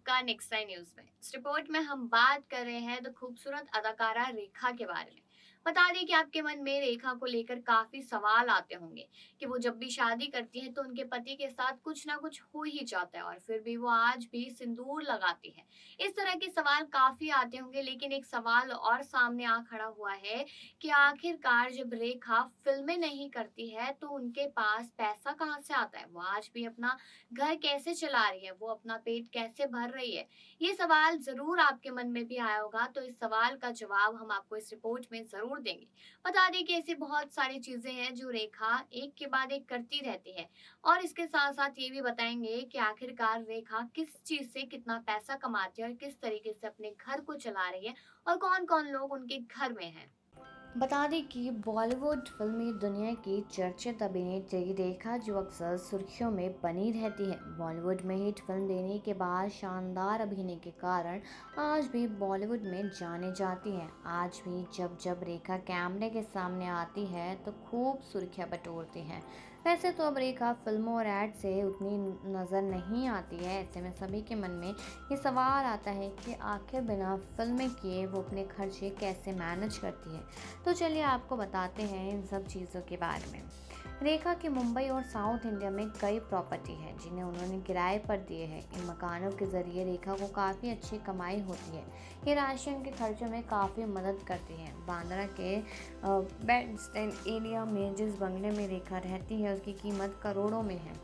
आपका next time news में। इस रिपोर्ट में हम बात कर रहे हैं द खूबसूरत अदाकारा रेखा के बारे में। बता दें कि आपके मन में रेखा को लेकर काफी सवाल आते होंगे कि वो जब भी शादी करती है तो उनके पति के साथ कुछ ना कुछ हो ही जाता है और फिर भी वो आज भी सिंदूर लगाती है। इस तरह के सवाल काफी आते होंगे, लेकिन एक सवाल और सामने आ खड़ा हुआ है कि आखिरकार जब रेखा फिल्में नहीं करती है तो उनके पास पैसा कहाँ से आता है, वो आज भी अपना घर कैसे चला रही है, वो अपना पेट कैसे भर रही है। ये सवाल ज़रूर आपके मन में भी आया होगा, तो इस सवाल का जवाब हम आपको इस रिपोर्ट में ज़रूर देंगे। बता दें कि ऐसी बहुत सारी चीज़ें हैं जो रेखा एक के बाद एक करती रहती है और इसके साथ-साथ ये भी बताएँगे कि आखिरकार रेखा किस चीज़ से कितना पैसा कमाती है और किस तरीके से अपने घर को चला रही है और कौन-कौन लोग उनके घर में हैं। बता दें कि बॉलीवुड फिल्मी दुनिया की चर्चित अभिनेत्री रेखा जो अक्सर सुर्खियों में बनी रहती है। बॉलीवुड में हिट फिल्म देने के बाद शानदार अभिनय के कारण आज भी बॉलीवुड में जाने जाती हैं। आज भी जब जब रेखा कैमरे के सामने आती है तो खूब सुर्खियां बटोरती हैं। वैसे तो अब रेखा फिल्मों और एड से उतनी नज़र नहीं आती है। ऐसे में सभी के मन में ये सवाल आता है कि आखिर बिना फिल्में किए वो अपने खर्चे कैसे मैनेज करती है। तो चलिए आपको बताते हैं इन सब चीज़ों के बारे में। रेखा की मुंबई और साउथ इंडिया में कई प्रॉपर्टी है जिन्हें उन्होंने किराए पर दिए हैं। इन मकानों के जरिए रेखा को काफ़ी अच्छी कमाई होती है। ये राशि उनके खर्चों में काफ़ी मदद करती है। बांद्रा के बैंड स्टैंड एरिया में जिस बंगले में रेखा रहती है उसकी कीमत करोड़ों में है।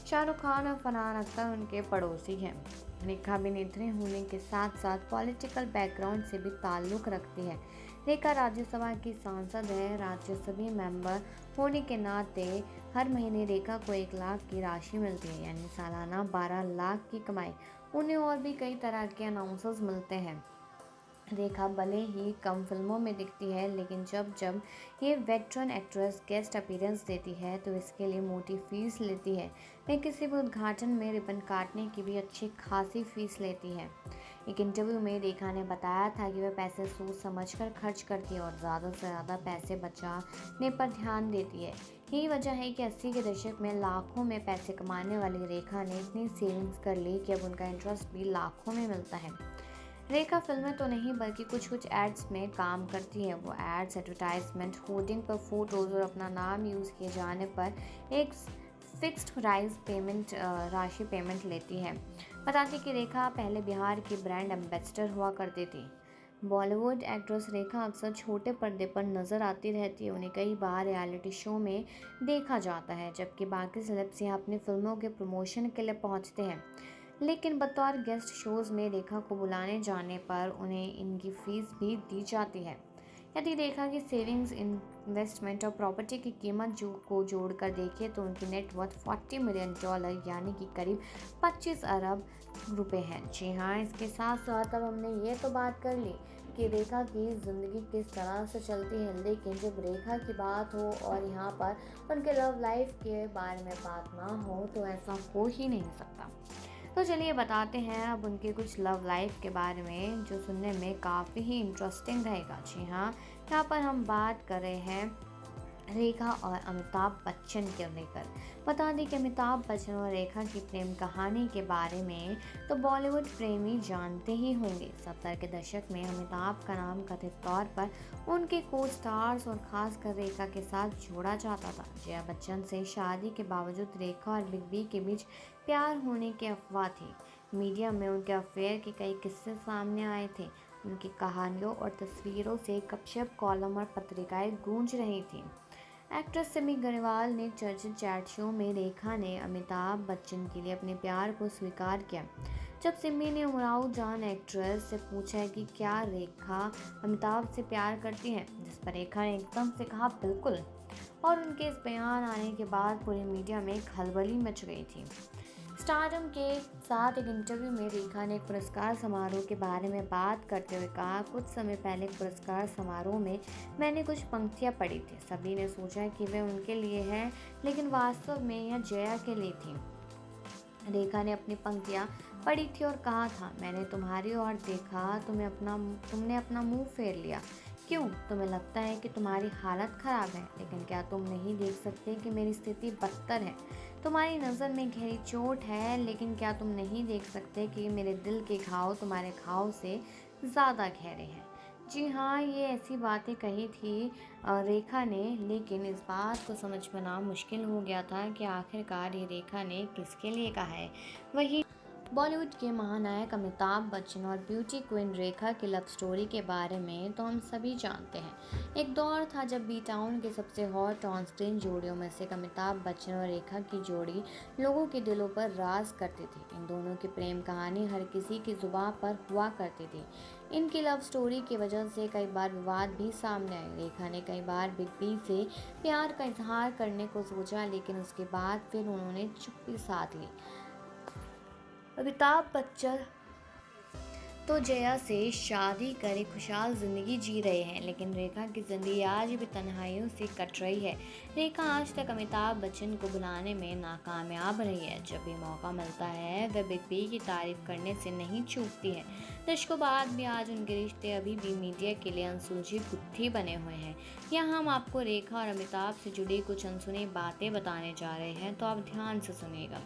शाहरुख खान और फरहान अख्तर उनके पड़ोसी हैं। रेखा अभिनेत्री होने के साथ साथ पॉलिटिकल बैकग्राउंड से भी ताल्लुक़ रखती है। रेखा राज्यसभा की सांसद है। राज्यसभा मेंबर होने के नाते हर महीने रेखा को 1 लाख की राशि मिलती है, यानी सालाना 12 लाख की कमाई। उन्हें और भी कई तरह के अनाउंसर्स मिलते हैं। रेखा भले ही कम फिल्मों में दिखती है, लेकिन जब जब ये वेटरन एक्ट्रेस गेस्ट अपीयरेंस देती है तो इसके लिए मोटी फीस लेती है। वे किसी भी उद्घाटन में रिबन काटने की भी अच्छी खासी फीस लेती है। एक इंटरव्यू में रेखा ने बताया था कि वह पैसे सोच समझकर खर्च करती है और ज़्यादा से ज़्यादा पैसे बचाने पर ध्यान देती है। यही वजह है कि 80 के दशक में लाखों में पैसे कमाने वाली रेखा ने इतनी सेविंग्स कर ली कि अब उनका इंटरेस्ट भी लाखों में मिलता है। रेखा फिल्में तो नहीं बल्कि कुछ कुछ एड्स में काम करती है। वो एड्स, एडवर्टाइजमेंट, होर्डिंग पर फोटोज़ और अपना नाम यूज़ किए जाने पर एक फिक्स्ड प्राइस पेमेंट राशि पेमेंट लेती है। बताती कि रेखा पहले बिहार की ब्रांड एम्बेसडर हुआ करती थी। बॉलीवुड एक्ट्रेस रेखा अक्सर छोटे पर्दे पर नजर आती रहती है। उन्हें कई बार रियलिटी शो में देखा जाता है, जबकि बाकी सेलेब्स यहाँ अपनी फिल्मों के प्रमोशन के लिए पहुँचते हैं। लेकिन बतौर गेस्ट शोज़ में रेखा को बुलाने जाने पर उन्हें इनकी फीस भी दी जाती है। यदि रेखा की सेविंग्स, इन्वेस्टमेंट और प्रॉपर्टी की कीमत को जोड़कर देखें तो उनकी नेट वर्थ $40 मिलियन यानी कि करीब 25 अरब रुपए है। जी हाँ, इसके साथ साथ अब हमने ये तो बात कर ली कि रेखा की ज़िंदगी किस तरह से चलती है, लेकिन जब रेखा की बात हो और यहाँ पर उनके लव लाइफ के बारे में बात ना हो तो ऐसा हो ही नहीं सकता। तो चलिए बताते हैं अब उनके कुछ लव लाइफ के बारे में जो सुनने में काफ़ी ही इंटरेस्टिंग रहेगा। जी हाँ, यहाँ पर हम बात कर रहे हैं रेखा और अमिताभ बच्चन के लेकर। बता दें कि अमिताभ बच्चन और रेखा की प्रेम कहानी के बारे में तो बॉलीवुड प्रेमी जानते ही होंगे। 70 के दशक में अमिताभ का नाम कथित तौर पर उनके को स्टार्स और खासकर रेखा के साथ जोड़ा जाता था। जया बच्चन से शादी के बावजूद रेखा और बिग बी के बीच प्यार होने की अफवाह थी। मीडिया में उनके अफेयर के कई किस्से सामने आए थे। उनकी कहानियों और तस्वीरों से गपशप कॉलम और पत्रिकाएं गूंज रही थीं। एक्ट्रेस सिमी ग्रेवाल ने चर्चित चैट शो में रेखा ने अमिताभ बच्चन के लिए अपने प्यार को स्वीकार किया। जब सिमी ने उमराव जान एक्ट्रेस से पूछा कि क्या रेखा अमिताभ से प्यार करती हैं, जिस पर रेखा ने एकदम से कहा बिल्कुल, और उनके इस बयान आने के बाद पूरी मीडिया में खलबली मच गई थी। स्टारडम के साथ एक इंटरव्यू में रेखा ने एक पुरस्कार समारोह के बारे में बात करते हुए कहा, कुछ समय पहले एक पुरस्कार समारोह में मैंने कुछ पंक्तियां पढ़ी थी। सभी ने सोचा कि वे उनके लिए है, लेकिन वास्तव में यह जया के लिए थी। रेखा ने अपनी पंक्तियां पढ़ी थी और कहा था, मैंने तुम्हारी ओर देखा, तुमने अपना मुंह फेर लिया। क्यों? तुम्हें लगता है कि तुम्हारी हालत ख़राब है, लेकिन क्या तुम नहीं देख सकते कि मेरी स्थिति बदतर है? तुम्हारी नज़र में गहरी चोट है, लेकिन क्या तुम नहीं देख सकते कि मेरे दिल के घाव तुम्हारे घाव से ज़्यादा गहरे हैं। जी हाँ, ये ऐसी बातें कही थी रेखा ने, लेकिन इस बात को समझ पाना मुश्किल हो गया था कि आखिरकार ये रेखा ने किसके लिए कहा है। वही बॉलीवुड के महानायक अमिताभ बच्चन और ब्यूटी क्वीन रेखा की लव स्टोरी के बारे में तो हम सभी जानते हैं। एक दौर था जब बी टाउन के सबसे हॉट ऑन स्क्रीन जोड़ियों में से एक अमिताभ बच्चन और रेखा की जोड़ी लोगों के दिलों पर राज करती थी। इन दोनों की प्रेम कहानी हर किसी की जुबान पर हुआ करती थी। इनकी लव स्टोरी की वजह से कई बार विवाद भी सामने आए। रेखा ने कई बार बिग बी से प्यार का इजहार करने को सोचा, लेकिन उसके बाद फिर उन्होंने चुप्पी साध ली। अमिताभ बच्चन तो जया से शादी करे खुशहाल जिंदगी जी रहे हैं, लेकिन रेखा की जिंदगी आज भी तन्हाइयों से कट रही है। रेखा आज तक अमिताभ बच्चन को बुलाने में नाकामयाब रही है। जब भी मौका मिलता है वह बिग बी की तारीफ करने से नहीं चूकती है। दशकों बाद भी आज उनके रिश्ते अभी भी मीडिया के लिए अनसुलझी गुत्थी बने हुए हैं। यहाँ हम आपको रेखा और अमिताभ से जुड़ी कुछ अनसुनी बातें बताने जा रहे हैं, तो आप ध्यान से सुनिएगा।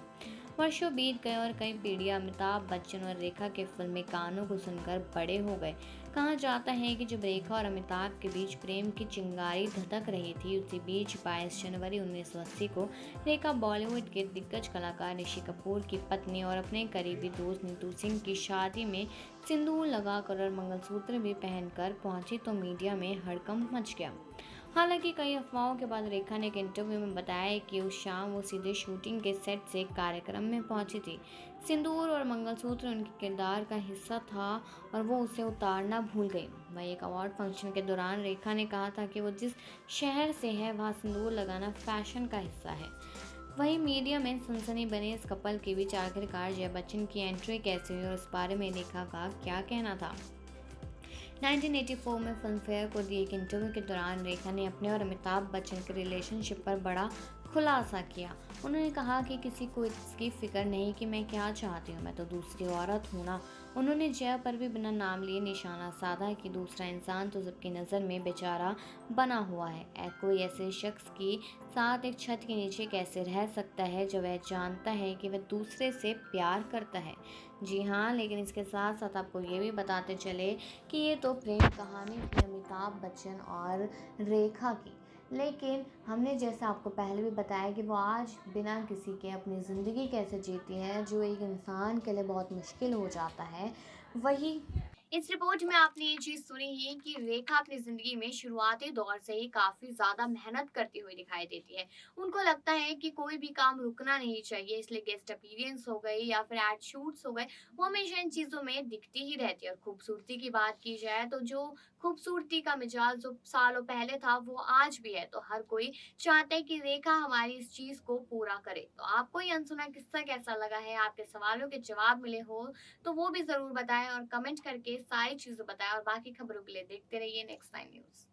वर्षों बीत गए और कई पीढ़ियां अमिताभ बच्चन और रेखा के फिल्मी गानों को सुनकर बड़े हो गए। कहा जाता है कि जब रेखा और अमिताभ के बीच प्रेम की चिंगारी धधक रही थी, उसी बीच 22 जनवरी 1980 को रेखा बॉलीवुड के दिग्गज कलाकार ऋषि कपूर की पत्नी और अपने करीबी दोस्त नीतू सिंह की शादी में सिंदूर लगाकर और मंगलसूत्र भी पहनकर पहुंची तो मीडिया में हड़कंप मच गया। हालांकि कई अफवाहों के बाद रेखा ने एक इंटरव्यू में बताया कि उस शाम वो सीधे शूटिंग के सेट से एक कार्यक्रम में पहुंची थी। सिंदूर और मंगलसूत्र उनके किरदार का हिस्सा था और वो उसे उतारना भूल गई। वहीं एक अवार्ड फंक्शन के दौरान रेखा ने कहा था कि वो जिस शहर से है वहाँ सिंदूर लगाना फैशन का हिस्सा है। वहीं मीडिया में सनसनी बने इस कपल के बीच आखिरकार जया बच्चन की एंट्री कैसे हुई और इस बारे में रेखा का क्या कहना था। 1984 में फिल्मफेयर को दिए एक इंटरव्यू के दौरान रेखा ने अपने और अमिताभ बच्चन के रिलेशनशिप पर बड़ा खुलासा किया। उन्होंने कहा कि किसी को इसकी फिक्र नहीं कि मैं क्या चाहती हूँ, मैं तो दूसरी औरत हूँ ना। उन्होंने जया पर भी बिना नाम लिए निशाना साधा कि दूसरा इंसान तो सबकी नज़र में बेचारा बना हुआ है। कोई ऐसे शख्स के साथ एक छत के नीचे कैसे रह सकता है जो वह जानता है कि वह दूसरे से प्यार करता है। जी हाँ, लेकिन इसके साथ साथ आपको ये भी बताते चले कि ये तो प्रेम कहानी थी अमिताभ बच्चन और रेखा की, लेकिन हमने जैसा आपको पहले भी बताया कि वो आज बिना किसी के अपनी ज़िंदगी कैसे जीती है, जो एक इंसान के लिए बहुत मुश्किल हो जाता है। वही इस रिपोर्ट में आपने ये चीज सुनी है कि रेखा अपनी जिंदगी में शुरुआती दौर से ही काफी ज्यादा मेहनत करती हुई दिखाई देती है। उनको लगता है कि कोई भी काम रुकना नहीं चाहिए, इसलिए गेस्ट अपीयरेंस हो गई या फिर एड शूट्स हो गए, वो हमेशा इन चीजों में दिखती ही रहती है। और खूबसूरती की बात की जाए तो जो खूबसूरती का मिजाज जो सालों पहले था वो आज भी है। तो हर कोई चाहता है कि रेखा हमारी इस चीज को पूरा करे। तो आपको ये अनसुना किस्सा कैसा लगा है, आपके सवालों के जवाब मिले हो तो वो भी ज़रूर बताएँ और कमेंट करके सारी चीज़ें बताएँ। और बाकी खबरों के लिए देखते रहिए नेक्स्ट टाइम न्यूज़।